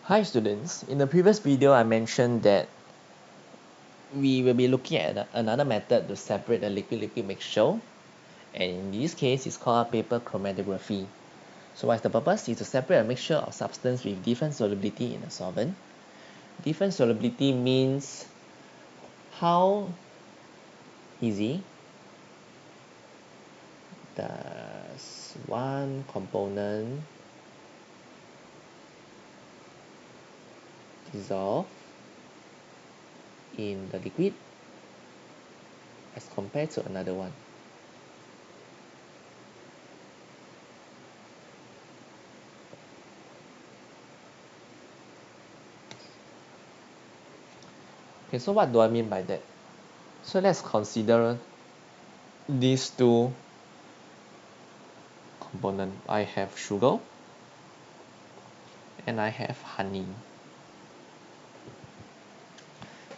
Hi students, in the previous video I mentioned that we will be looking at another method to separate the liquid-liquid mixture, and in this case it's called paper chromatography. So what's the purpose? Is to separate a mixture of substance with different solubility in a solvent. Different solubility means how easy does one component dissolve in the liquid as compared to another one. Okay, so what do I mean by that? So let's consider these two components. I have sugar and I have honey.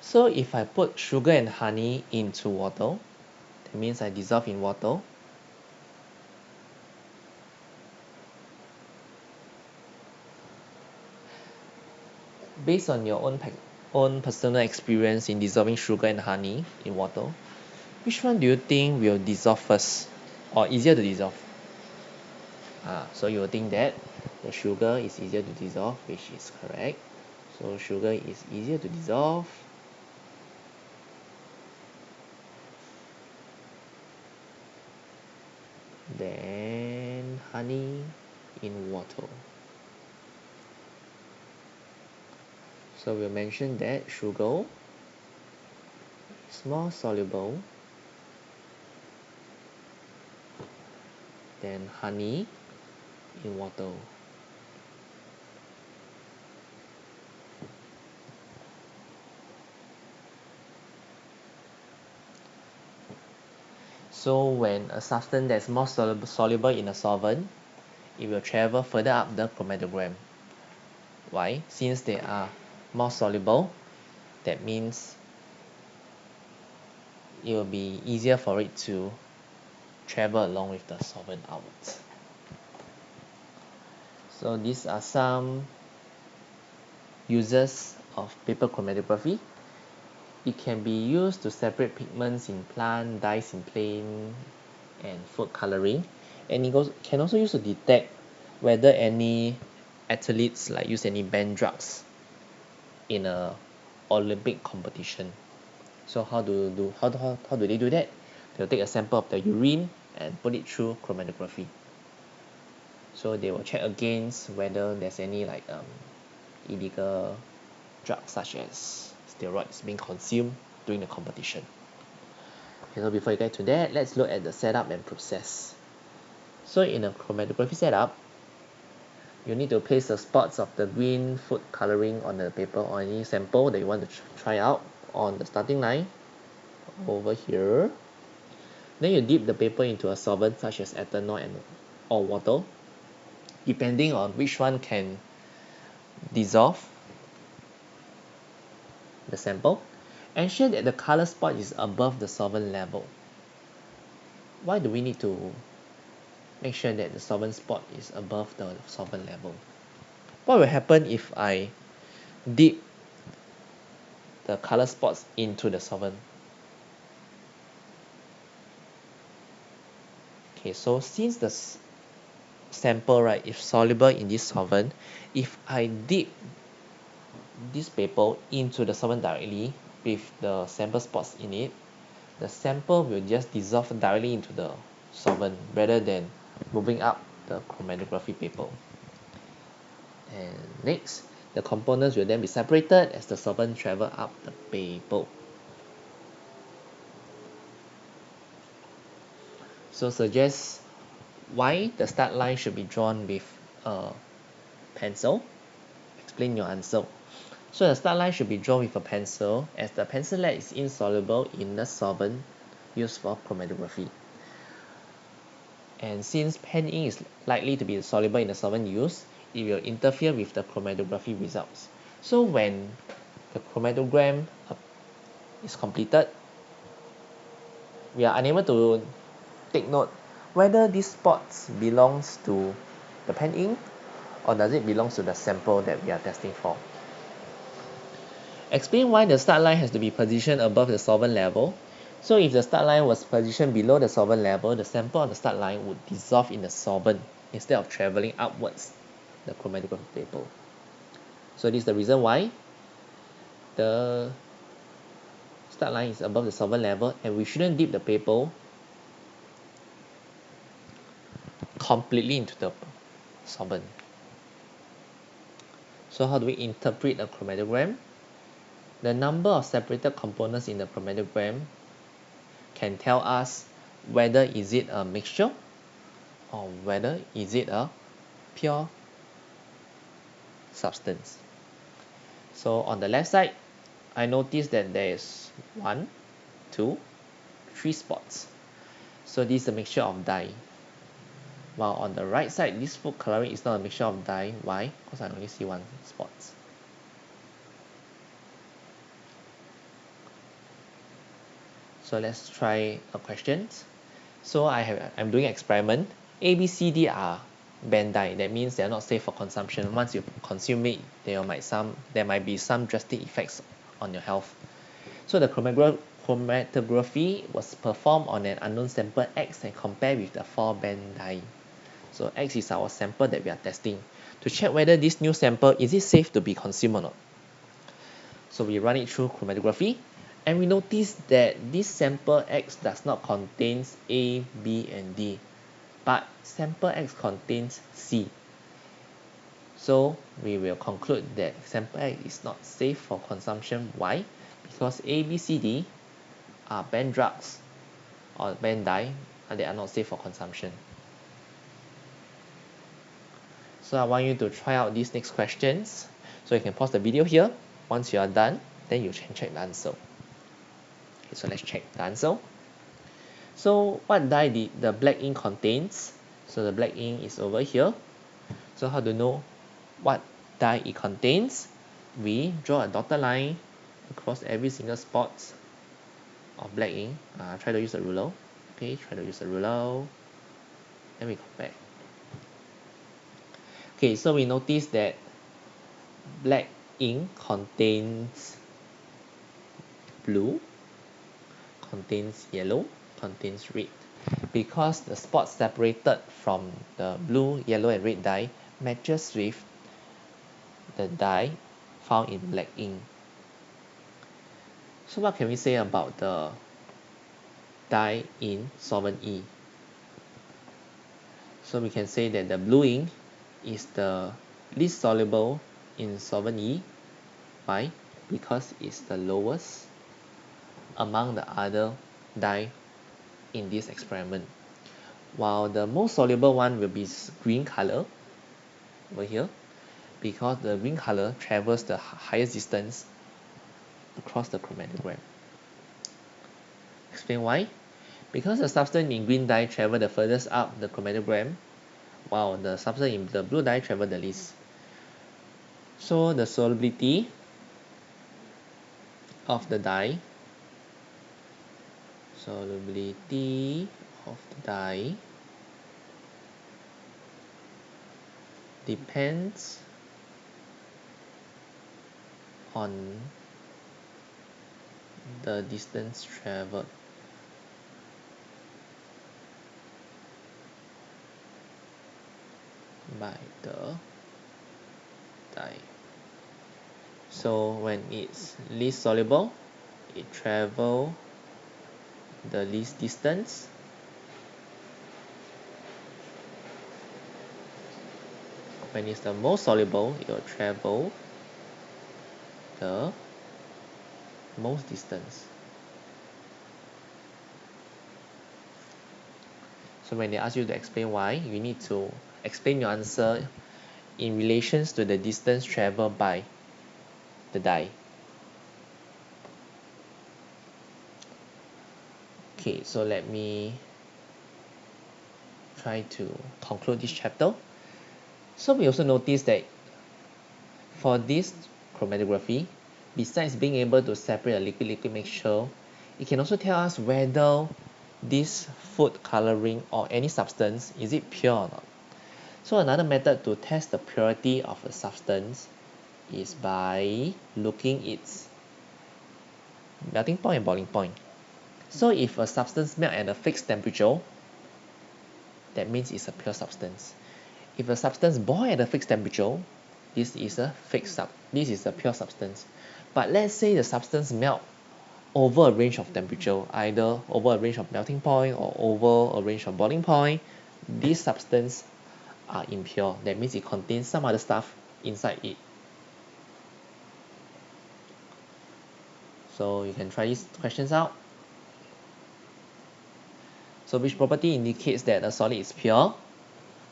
So if I put sugar and honey into water, that means I dissolve in water. Based on your own personal experience in dissolving sugar and honey in water, which one do you think will dissolve first or easier to dissolve? So you will think that the sugar is easier to dissolve, which is correct. So sugar is easier to dissolve. Then honey in water. So we'll mention that sugar is more soluble than honey in water. So when a substance that's more soluble in a solvent, it will travel further up the chromatogram. Why? Since they are more soluble, that means it will be easier for it to travel along with the solvent outwards. So these are some uses of paper chromatography. It can be used to separate pigments in plant, dyes in plain, and food coloring. And it can also use to detect whether any athletes use any banned drugs in a Olympic competition. So how do they do that? They'll take a sample of the urine and put it through chromatography. So they will check against whether there's any illegal drugs such as steroids being consumed during the competition. Okay, so before you get to that, let's look at the setup and process. So in a chromatography setup, you need to place the spots of the green food coloring on the paper or any sample that you want to try out on the starting line over here. Then you dip the paper into a solvent such as ethanol or water, depending on which one can dissolve the sample. Ensure that the color spot is above the solvent level. Why do we need to make sure that the solvent spot is above the solvent level? What will happen if I dip the color spots into the solvent? Okay, so since the sample is soluble in this solvent, if I dip this paper into the solvent directly with the sample spots in it, the sample will just dissolve directly into the solvent rather than moving up the chromatography paper. And next, the components will then be separated as the solvent travel up the paper. So suggest why the start line should be drawn with a pencil. Explain your answer. So the start line should be drawn with a pencil, as the pencil lead is insoluble in the solvent used for chromatography. And since pen ink is likely to be soluble in the solvent used, it will interfere with the chromatography results. So when the chromatogram is completed, we are unable to take note whether these spots belongs to the pen ink or does it belong to the sample that we are testing for? Explain why the start line has to be positioned above the solvent level. So if the start line was positioned below the solvent level, the sample on the start line would dissolve in the solvent instead of traveling upwards the chromatography paper. So this is the reason why the start line is above the solvent level, and we shouldn't dip the paper completely into the solvent. So how do we interpret a chromatogram? The number of separated components in the chromatogram can tell us whether is it a mixture or whether is it a pure substance. So on the left side, I noticed that there is 1, 2, 3 spots. So this is a mixture of dye. While on the right side, this food coloring is not a mixture of dye. Why? Because I only see 1 spot. So let's try a question. So I'm doing experiment. A, B, C, D are banned dye. That means they're not safe for consumption. Once you consume it, there might be some drastic effects on your health. So the chromatography was performed on an unknown sample X and compared with the 4 banned dye. So X is our sample that we are testing to check whether this new sample is it safe to be consumed or not. So we run it through chromatography, and we notice that this sample X does not contain A, B, and D, but sample X contains C. So we will conclude that sample X is not safe for consumption. Why? Because A, B, C, D are banned drugs or banned dye, and they are not safe for consumption. So I want you to try out these next questions. So you can pause the video here. Once you are done, then you can check the answer. Okay, so let's check the answer. So what dye did the black ink contains? So the black ink is over here. So how to know what dye it contains? We draw a dotted line across every single spot of black ink. Try to use a ruler. Okay, try to use a ruler. Then we compare. Okay, so we notice that black ink contains blue, contains yellow, contains red, because the spots separated from the blue, yellow, and red dye matches with the dye found in black ink. So what can we say about the dye in solvent E? So we can say that the blue ink is the least soluble in solvent E. Why? Because it's the lowest among the other dye in this experiment, while the most soluble one will be green color over here, because the green color travels the highest distance across the chromatogram. Explain why? Because the substance in green dye travel the furthest up the chromatogram, while the substance in the blue dye travel the least. So the solubility of the dye depends on the distance traveled. By the dye. So when it's least soluble, it travels the least distance. When it's the most soluble, it will travel the most distance. So when they ask you to explain why, you need to explain your answer in relations to the distance traveled by the dye. Okay, so let me try to conclude this chapter. So we also notice that for this chromatography, besides being able to separate a liquid-liquid mixture, it can also tell us whether this food coloring or any substance is it pure or not. So another method to test the purity of a substance is by looking its melting point and boiling point. So if a substance melt at a fixed temperature, that means it's a pure substance. If a substance boil at a fixed temperature, this is a pure substance. But let's say the substance melt over a range of temperature, either over a range of melting point or over a range of boiling point, these substances are impure. That means it contains some other stuff inside it. So you can try these questions out. So which property indicates that a solid is pure?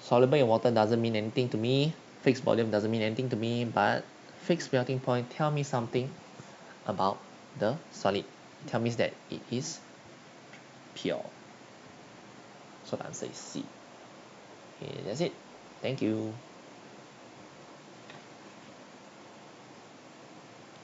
Soluble in water doesn't mean anything to me. Fixed volume doesn't mean anything to me, but fixed melting point tell me something about the solid. It tells me that it is pure. So the answer is C. Okay, that's it. Thank you.